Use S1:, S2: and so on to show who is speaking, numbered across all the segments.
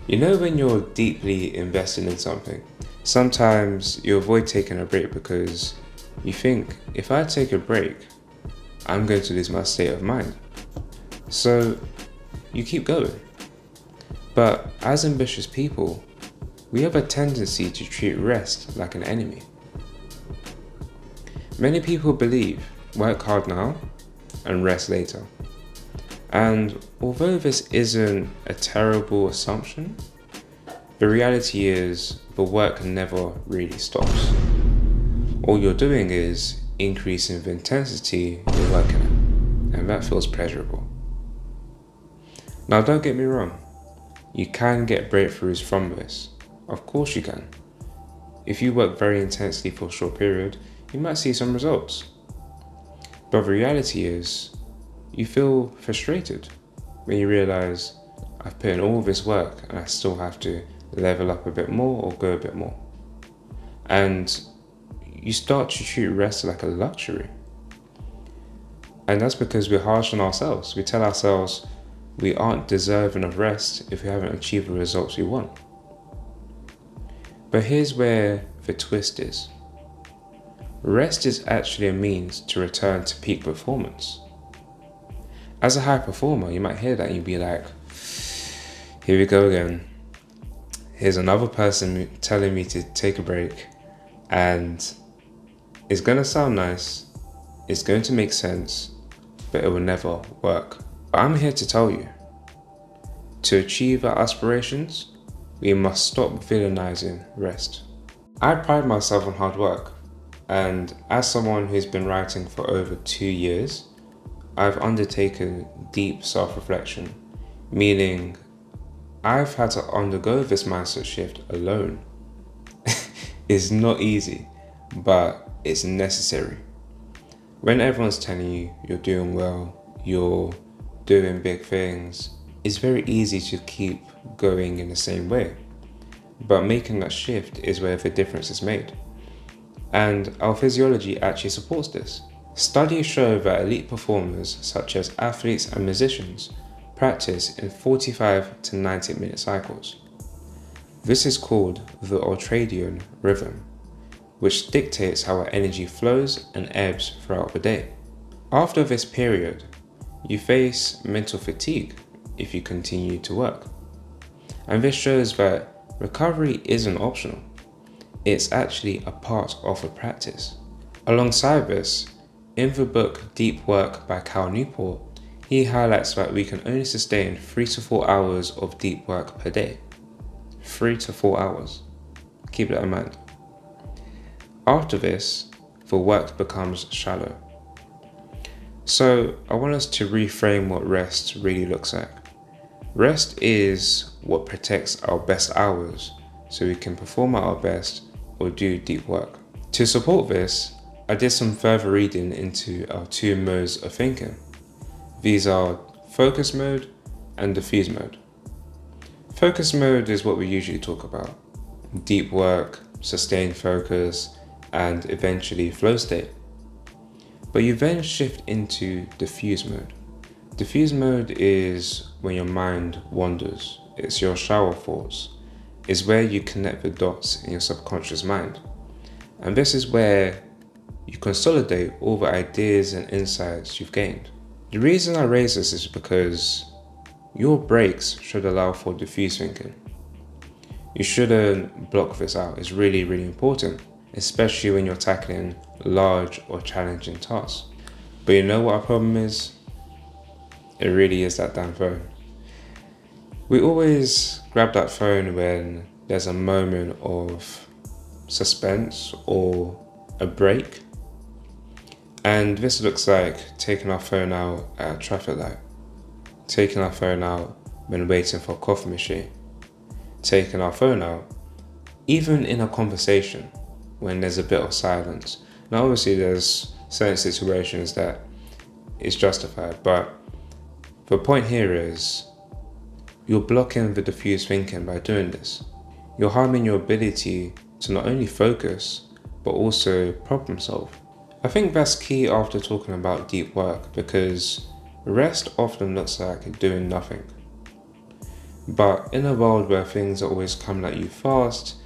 S1: You know when you're deeply invested in something, sometimes you avoid taking a break because you think, if I take a break, I'm going to lose my state of mind. So you keep going. But as ambitious people, we have a tendency to treat rest like an enemy. Many people believe work hard now and rest later. And although this isn't a terrible assumption, the reality is the work never really stops. All you're doing is increasing the intensity you're working at, and that feels pleasurable. Now, don't get me wrong, you can get breakthroughs from this. Of course, you can. If you work very intensely for a short period, you might see some results. But the reality is, you feel frustrated when you realize I've put in all this work and I still have to level up a bit more or go a bit more. And you start to treat rest like a luxury. And that's because we're harsh on ourselves. We tell ourselves we aren't deserving of rest if we haven't achieved the results we want. But here's where the twist is. Rest is actually a means to return to peak performance. As a high performer, you might hear that and you'd be like, here we go again. Here's another person telling me to take a break, and it's going to sound nice, it's going to make sense, but it will never work. But I'm here to tell you, to achieve our aspirations, we must stop villainizing rest. I pride myself on hard work, and as someone who's been writing for over 2 years, I've undertaken deep self-reflection, meaning I've had to undergo this mindset shift alone. It's not easy, but it's necessary. When everyone's telling you you're doing well, you're doing big things, it's very easy to keep going in the same way. But making that shift is where the difference is made. And our physiology actually supports this. Studies show that elite performers, such as athletes and musicians, practice in 45 to 90-minute cycles. This is called the Ultradian rhythm, which dictates how our energy flows and ebbs throughout the day. After this period, you face mental fatigue if you continue to work. And this shows that recovery isn't optional. It's actually a part of the practice. Alongside this, in the book Deep Work by Cal Newport, he highlights that we can only sustain 3 to 4 hours of deep work per day. 3 to 4 hours. Keep that in mind. After this, the work becomes shallow. So I want us to reframe what rest really looks like. Rest is what protects our best hours so we can perform at our best or do deep work. To support this, I did some further reading into our 2 modes of thinking. These are focus mode and diffuse mode. Focus mode is what we usually talk about. Deep work, sustained focus, and eventually flow state. But you then shift into diffuse mode. Diffuse mode is when your mind wanders. It's your shower thoughts. It's where you connect the dots in your subconscious mind. And this is where you consolidate all the ideas and insights you've gained. The reason I raise this is because your breaks should allow for diffuse thinking. You shouldn't block this out. It's really, really important, especially when you're tackling large or challenging tasks. But you know what our problem is? It really is that damn phone. We always grab that phone when there's a moment of suspense or a break. And this looks like taking our phone out at a traffic light, taking our phone out when waiting for a coffee machine, taking our phone out even in a conversation when there's a bit of silence. Now obviously there's certain situations that it's justified, but the point here is you're blocking the diffuse thinking by doing this. You're harming your ability to not only focus, but also problem solve. I think that's key after talking about deep work, because rest often looks like doing nothing. But in a world where things are always coming at you fast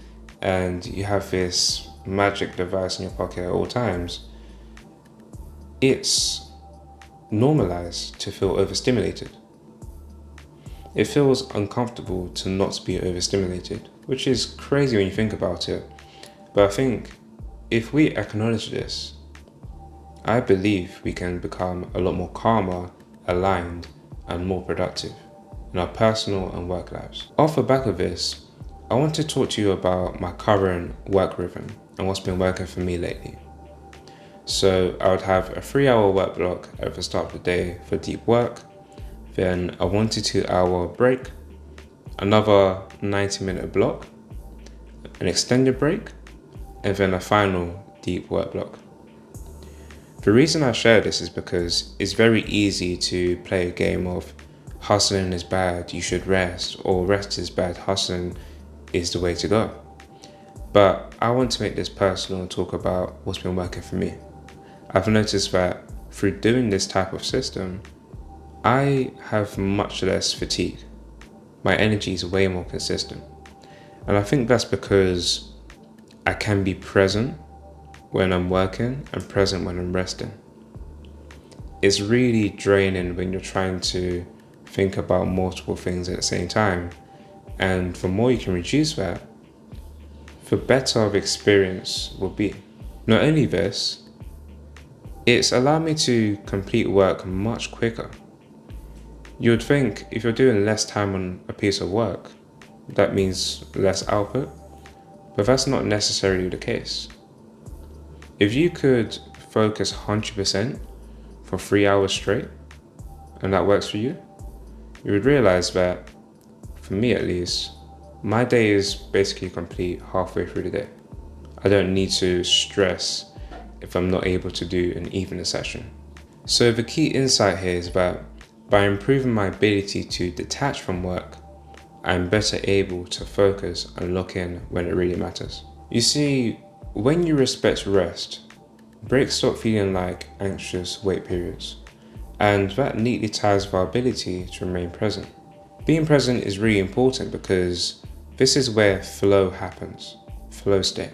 S1: and you have this magic device in your pocket at all times, it's normalized to feel overstimulated. It feels uncomfortable to not be overstimulated, which is crazy when you think about it. But I think if we acknowledge this, I believe we can become a lot more calmer, aligned, and more productive in our personal and work lives. Off the back of this, I want to talk to you about my current work rhythm and what's been working for me lately. So I would have a 3-hour work block at the start of the day for deep work, then a 1 to 2 hour break, another 90-minute block, an extended break, and then a final deep work block. The reason I share this is because it's very easy to play a game of hustling is bad, you should rest, or rest is bad, hustling is the way to go. But I want to make this personal and talk about what's been working for me. I've noticed that through doing this type of system, I have much less fatigue. My energy is way more consistent. And I think that's because I can be present when I'm working and present when I'm resting. It's really draining when you're trying to think about multiple things at the same time. And the more you can reduce that, the better the experience will be. Not only this, it's allowed me to complete work much quicker. You would think if you're doing less time on a piece of work, that means less output, but that's not necessarily the case. If you could focus 100% for 3 hours straight, and that works for you, you would realize that, for me at least, my day is basically complete halfway through the day. I don't need to stress if I'm not able to do an evening session. So the key insight here is that by improving my ability to detach from work, I'm better able to focus and lock in when it really matters. You see, when you respect rest, breaks stop feeling like anxious wait periods, and that neatly ties with our ability to remain present. Being present is really important because this is where flow happens, flow state.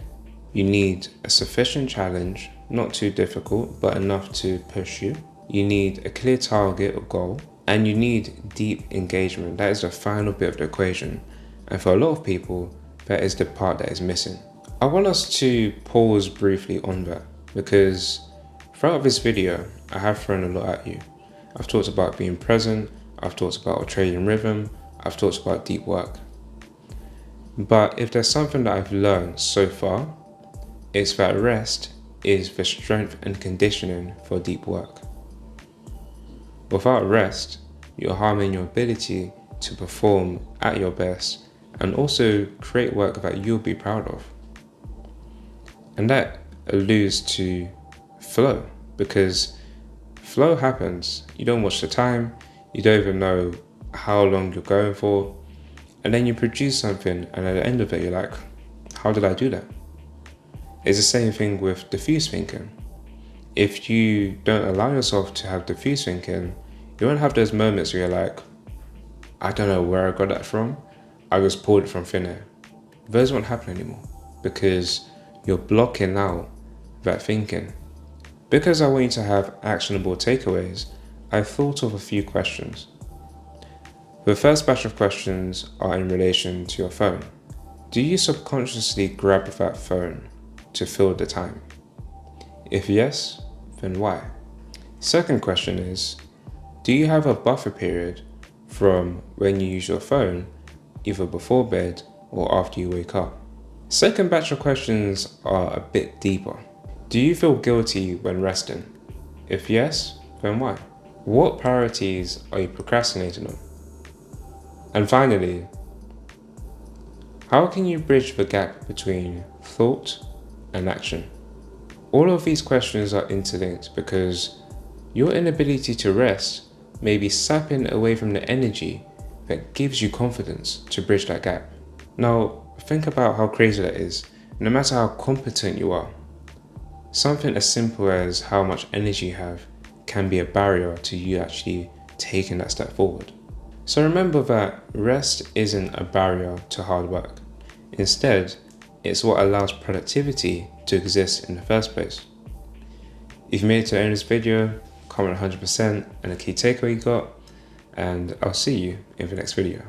S1: You need a sufficient challenge, not too difficult, but enough to push you. You need a clear target or goal, and you need deep engagement. That is the final bit of the equation. And for a lot of people, that is the part that is missing. I want us to pause briefly on that because throughout this video, I have thrown a lot at you. I've talked about being present, I've talked about Ultradian rhythm, I've talked about deep work. But if there's something that I've learned so far, it's that rest is the strength and conditioning for deep work. Without rest, you're harming your ability to perform at your best and also create work that you'll be proud of. And that alludes to flow, because flow happens. You don't watch the time, you don't even know how long you're going for, and then you produce something and at the end of it you're like, how did I do that? It's the same thing with diffuse thinking. If you don't allow yourself to have diffuse thinking, you won't have those moments where you're like, I don't know where I got that from, I just pulled it from thin air. Those won't happen anymore because you're blocking out that thinking. Because I want you to have actionable takeaways, I thought of a few questions. The first batch of questions are in relation to your phone. Do you subconsciously grab that phone to fill the time? If yes, then why? Second question is, do you have a buffer period from when you use your phone, either before bed or after you wake up? Second batch of questions are a bit deeper. Do you feel guilty when resting? If yes, then why? What priorities are you procrastinating on? And finally, how can you bridge the gap between thought and action? All of these questions are interlinked because your inability to rest may be sapping away from the energy that gives you confidence to bridge that gap. Now, think about how crazy that is. No matter how competent you are, something as simple as how much energy you have can be a barrier to you actually taking that step forward. So remember that rest isn't a barrier to hard work. Instead, it's what allows productivity to exist in the first place. If you made it to the end of this video, comment 100% and a key takeaway you got, and I'll see you in the next video.